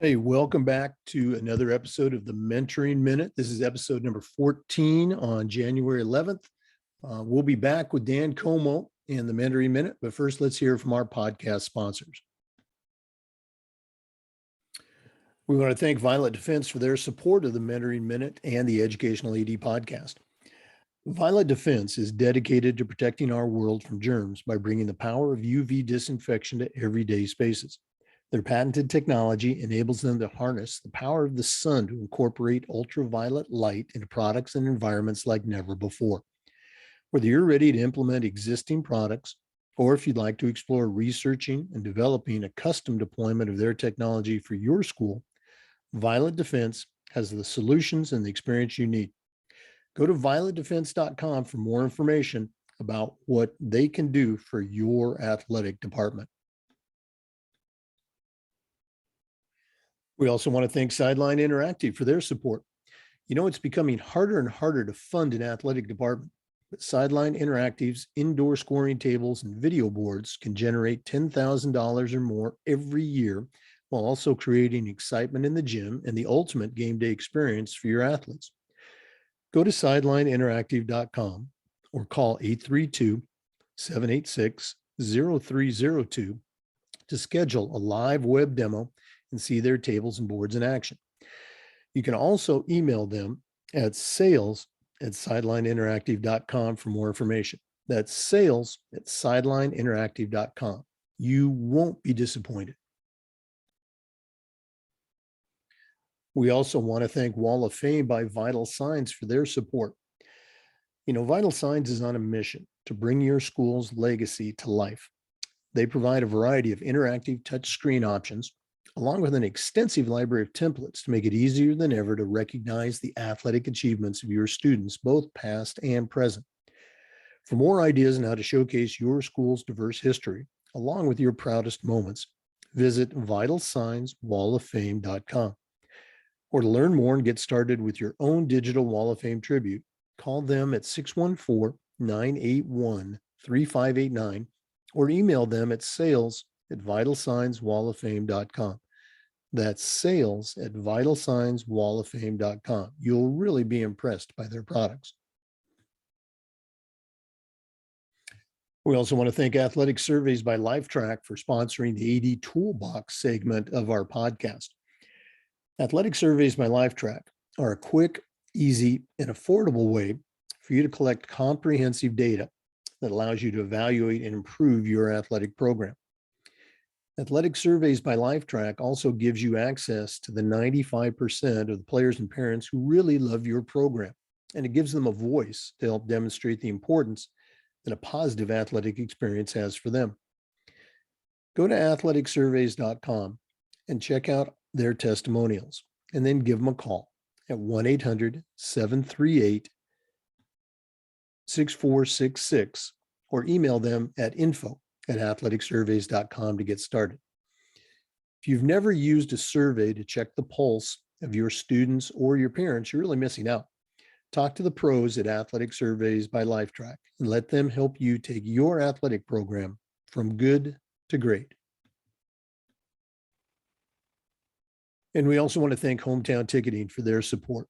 Hey, welcome back to another episode of the Mentoring Minute. This is episode number 14 on January 11th. We'll be back with Dan Comeau and the Mentoring Minute, but first let's hear from our podcast sponsors. We want to thank Violet Defense for their support of the Mentoring Minute and the Educational AD podcast. Violet Defense is dedicated to protecting our world from germs by bringing the power of UV disinfection to everyday spaces. Their patented technology enables them to harness the power of the sun to incorporate ultraviolet light into products and environments like never before. Whether you're ready to implement existing products, or if you'd like to explore researching and developing a custom deployment of their technology for your school, Violet Defense has the solutions and the experience you need. Go to violetdefense.com for more information about what they can do for your athletic department. We also want to thank Sideline Interactive for their support. You know, it's becoming harder and harder to fund an athletic department, but Sideline Interactive's indoor scoring tables and video boards can generate $10,000 or more every year, while also creating excitement in the gym and the ultimate game day experience for your athletes. Go to sidelineinteractive.com or call 832-786-0302 to schedule a live web demo and see their tables and boards in action. You can also email them at sales@sidelineinteractive.com for more information. That's sales@sidelineinteractive.com. You won't be disappointed. We also want to thank Wall of Fame by Vital Signs for their support. You know, Vital Signs is on a mission to bring your school's legacy to life. They provide a variety of interactive touchscreen options, along with an extensive library of templates to make it easier than ever to recognize the athletic achievements of your students, both past and present. For more ideas on how to showcase your school's diverse history, along with your proudest moments, visit vitalsignswalloffame.com. Or to learn more and get started with your own digital Wall of Fame tribute, call them at 614-981-3589 or email them at sales@vitalsignswalloffame.com. That's sales@vitalsignswalloffame.com. You'll really be impressed by their products. We also want to thank Athletic Surveys by Lifetrack for sponsoring the AD Toolbox segment of our podcast. Athletic Surveys by Lifetrack are a quick, easy, and affordable way for you to collect comprehensive data that allows you to evaluate and improve your athletic program. Athletic Surveys by Lifetrack also gives you access to the 95% of the players and parents who really love your program, and it gives them a voice to help demonstrate the importance that a positive athletic experience has for them. Go to athleticsurveys.com and check out their testimonials, and then give them a call at 1-800-738-6466 or email them at info@athleticsurveys.com to get started. If you've never used a survey to check the pulse of your students or your parents, you're really missing out. Talk to the pros at Athletic Surveys by Lifetrack and let them help you take your athletic program from good to great. And we also want to thank Hometown Ticketing for their support.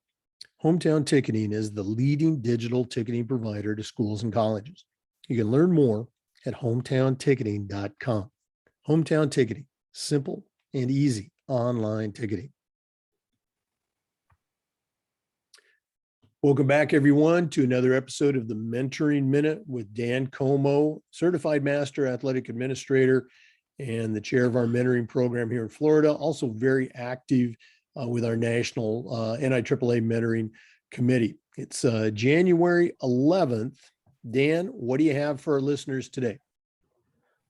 Hometown Ticketing is the leading digital ticketing provider to schools and colleges. You can learn more at hometownticketing.com. Hometown Ticketing, simple and easy online ticketing. Welcome back, everyone, to another episode of the Mentoring Minute with Dan Comeau, Certified Master Athletic Administrator and the chair of our mentoring program here in Florida, also very active with our national NIAAA mentoring committee. It's January 11th. Dan, what do you have for our listeners today?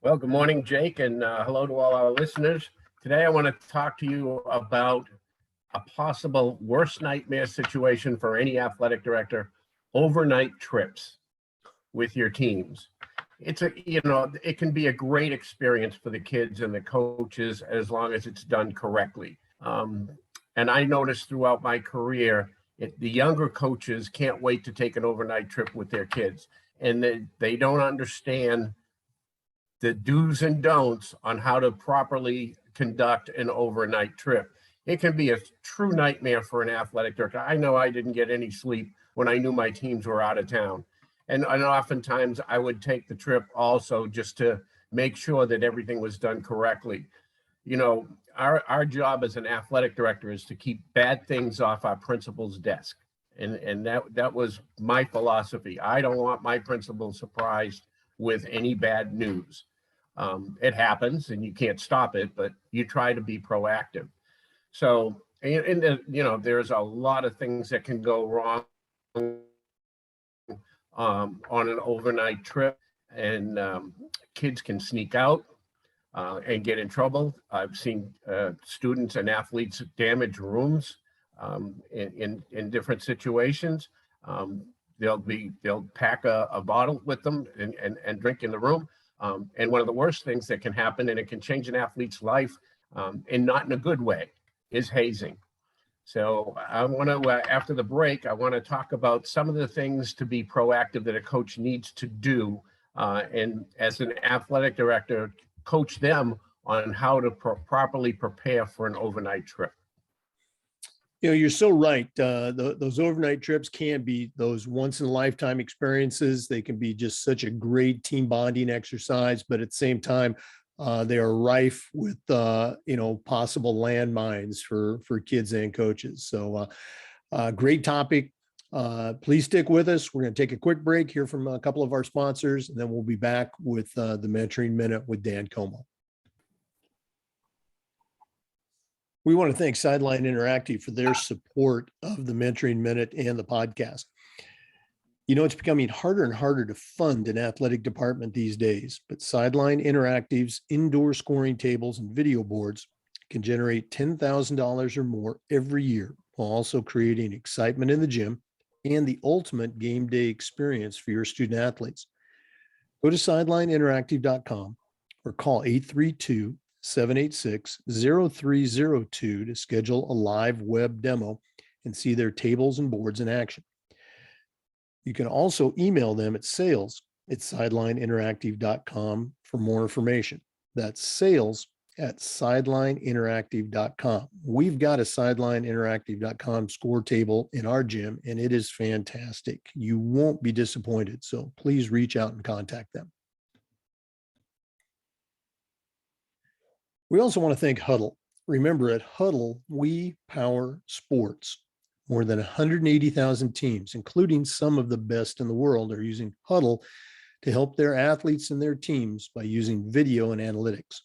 Well, good morning, Jake, and hello to all our listeners. Today, I want to talk to you about a possible worst nightmare situation for any athletic director: overnight trips with your teams. It can be a great experience for the kids and the coaches as long as it's done correctly. And I noticed throughout my career, the younger coaches can't wait to take an overnight trip with their kids, and they don't understand the do's and don'ts on how to properly conduct an overnight trip. It can be a true nightmare for an athletic director. I know I didn't get any sleep when I knew my teams were out of town. And oftentimes I would take the trip also just to make sure that everything was done correctly. You know, our job as an athletic director is to keep bad things off our principal's desk. And that was my philosophy. I don't want my principal surprised with any bad news. It happens and you can't stop it, but you try to be proactive. So, there's a lot of things that can go wrong on an overnight trip, and kids can sneak out and get in trouble. I've seen students and athletes damage rooms in different situations. They'll pack a bottle with them and drink in the room. And one of the worst things that can happen, and it can change an athlete's life, and not in a good way, is hazing. So I want to, after the break, I want to talk about some of the things to be proactive that a coach needs to do. And as an athletic director, coach them on how to properly prepare for an overnight trip. You know, you're so right. Those overnight trips can be those once in a lifetime experiences. They can be just such a great team bonding exercise, but at the same time, they are rife with, possible landmines for kids and coaches. So great topic. Please stick with us. We're going to take a quick break, hear from a couple of our sponsors, and then we'll be back with the Mentoring Minute with Dan Comeau. We want to thank Sideline Interactive for their support of the Mentoring Minute and the podcast. You know, it's becoming harder and harder to fund an athletic department these days, but Sideline Interactive's indoor scoring tables and video boards can generate $10,000 or more every year, while also creating excitement in the gym and the ultimate game day experience for your student athletes. Go to sidelineinteractive.com or call 832-786-0302 to schedule a live web demo and see their tables and boards in action. You can also email them at sales@sidelineinteractive.com for more information. That's sales@sidelineinteractive.com. We've got a sidelineinteractive.com score table in our gym, and it is fantastic. You won't be disappointed. So please reach out and contact them. We also want to thank Huddle. Remember, at Huddle, we power sports. More than 180,000 teams, including some of the best in the world, are using Huddle to help their athletes and their teams by using video and analytics.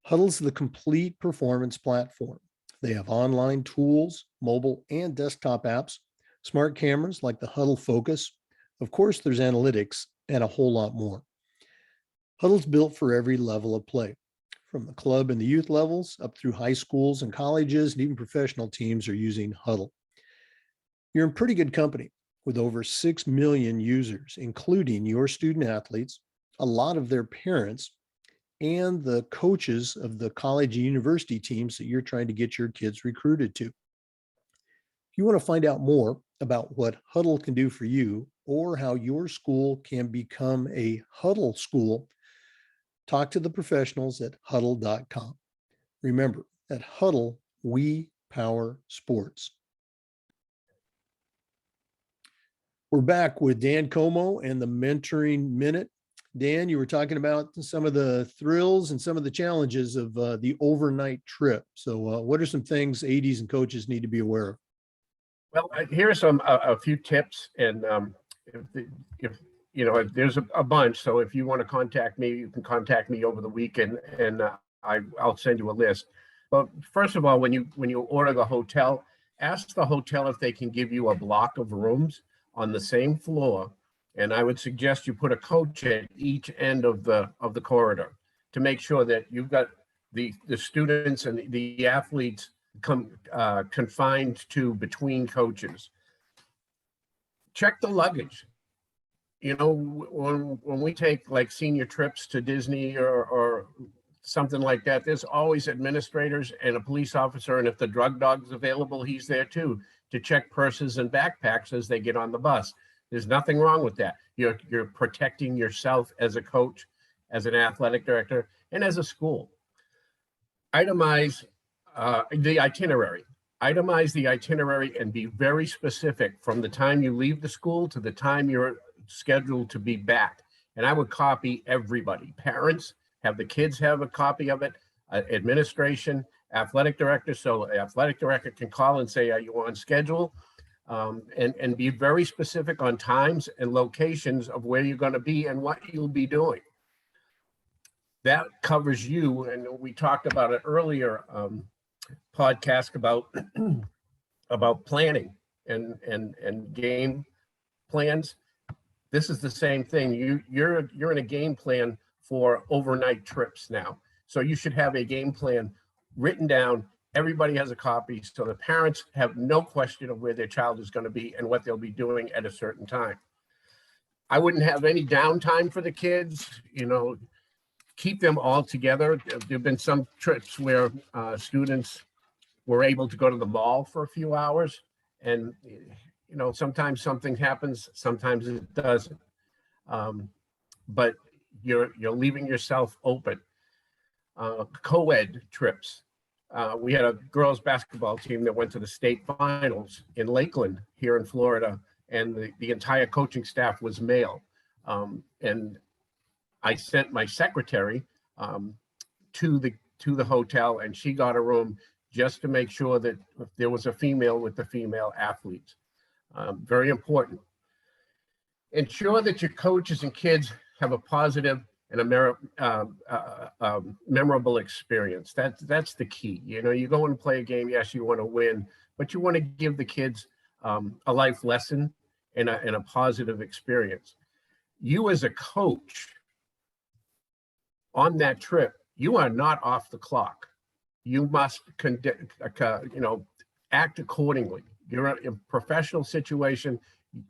Huddle's the complete performance platform. They have online tools, mobile and desktop apps, smart cameras like the Huddle Focus. Of course, there's analytics and a whole lot more. Huddle's built for every level of play, from the club and the youth levels up through high schools and colleges, and even professional teams are using Huddle. You're in pretty good company with over 6 million users, including your student athletes, a lot of their parents, and the coaches of the college and university teams that you're trying to get your kids recruited to. If you want to find out more about what Huddle can do for you or how your school can become a Huddle school, talk to the professionals at huddle.com. Remember, at Huddle, we power sports. We're back with Dan Comeau and the Mentoring Minute. Dan, you were talking about some of the thrills and some of the challenges of the overnight trip. So what are some things ADs and coaches need to be aware of? Well, here are a few tips, and if there's a bunch. So if you want to contact me, you can contact me over the weekend, and I'll send you a list. But first of all, when you order the hotel, ask the hotel if they can give you a block of rooms on the same floor, and I would suggest you put a coach at each end of the corridor to make sure that you've got the students and the athletes confined to between coaches. Check the luggage. You know, when we take like senior trips to Disney or something like that, there's always administrators and a police officer, and if the drug dog's available, he's there too, to check purses and backpacks as they get on the bus. There's nothing wrong with that. You're protecting yourself as a coach, as an athletic director, and as a school. Itemize The itinerary. Itemize the itinerary and be very specific from the time you leave the school to the time you're scheduled to be back. And I would copy everybody. Parents, have the kids have a copy of it, administration, athletic director. So athletic director can call and say, are you on schedule? And be very specific on times and locations of where you're going to be and what you'll be doing. That covers you. And we talked about it earlier podcast about planning and game plans. This is the same thing. You're in a game plan for overnight trips now. So you should have a game plan written down. Everybody has a copy, so the parents have no question of where their child is going to be and what they'll be doing at a certain time. I wouldn't have any downtime for the kids, keep them all together. There've been some trips where students were able to go to the mall for a few hours, and sometimes something happens, sometimes it doesn't. But you're leaving yourself open. Co-ed trips. We had a girls basketball team that went to the state finals in Lakeland here in Florida, and the entire coaching staff was male. And I sent my secretary to the hotel, and she got a room just to make sure that there was a female with the female athletes. Very important. Ensure that your coaches and kids have a positive and a memorable experience. That's the key. You go and play a game. Yes, you want to win, but you want to give the kids a life lesson and a positive experience. You as a coach on that trip, you are not off the clock. You must act accordingly. You're in a professional situation.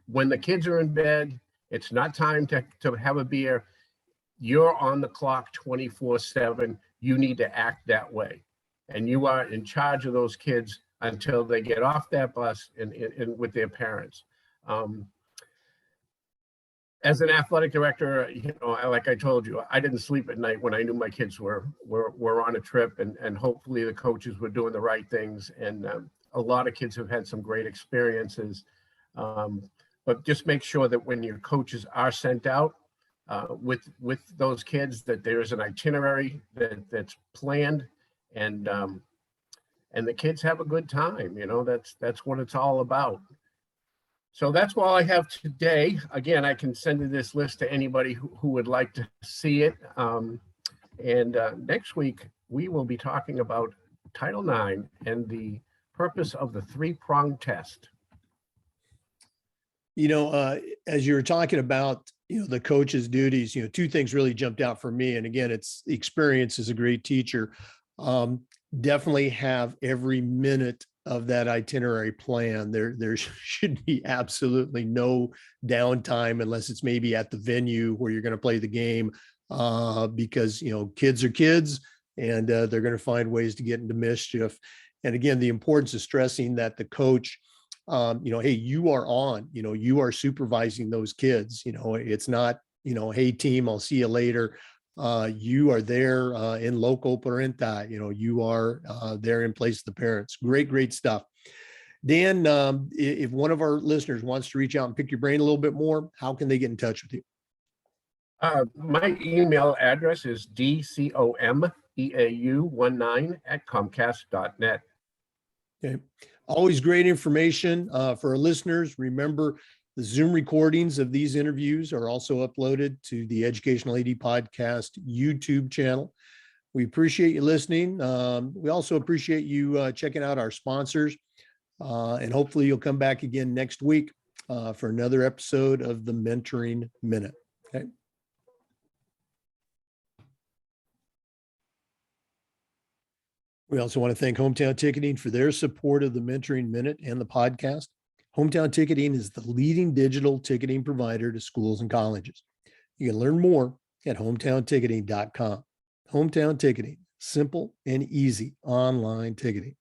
When the kids are in bed, it's not time to have a beer. You're on the clock 24/7. You need to act that way. And you are in charge of those kids until they get off that bus and with their parents. As an athletic director, like I told you, I didn't sleep at night when I knew my kids were on a trip, and hopefully the coaches were doing the right things. And a lot of kids have had some great experiences. But just make sure that when your coaches are sent out with those kids, that there's an itinerary that's planned, and the kids have a good time. That's what it's all about. So that's all I have today. Again, I can send this list to anybody who would like to see it. And next week, we will be talking about Title IX and the purpose of the three-pronged test. As you were talking about, the coach's duties, two things really jumped out for me. And again, it's experience as a great teacher. Definitely have every minute of that itinerary plan. There should be absolutely no downtime unless it's maybe at the venue where you're going to play the game, because kids are kids, and they're going to find ways to get into mischief. And again, the importance of stressing that the coach, hey, you are on, you are supervising those kids. It's not, hey team, I'll see you later. You are there in loco parenta, you are there in place of the parents. Great stuff. Dan, if one of our listeners wants to reach out and pick your brain a little bit more, how can they get in touch with you? My email address is dcomeau19@comcast.net. Okay. Always great information for our listeners. Remember, the Zoom recordings of these interviews are also uploaded to the Educational AD Podcast YouTube channel. We appreciate you listening. We also appreciate you checking out our sponsors, and hopefully you'll come back again next week for another episode of the Mentoring Minute. Okay. We also want to thank Hometown Ticketing for their support of the Mentoring Minute and the podcast. Hometown Ticketing is the leading digital ticketing provider to schools and colleges. You can learn more at hometownticketing.com. Hometown Ticketing, simple and easy online ticketing.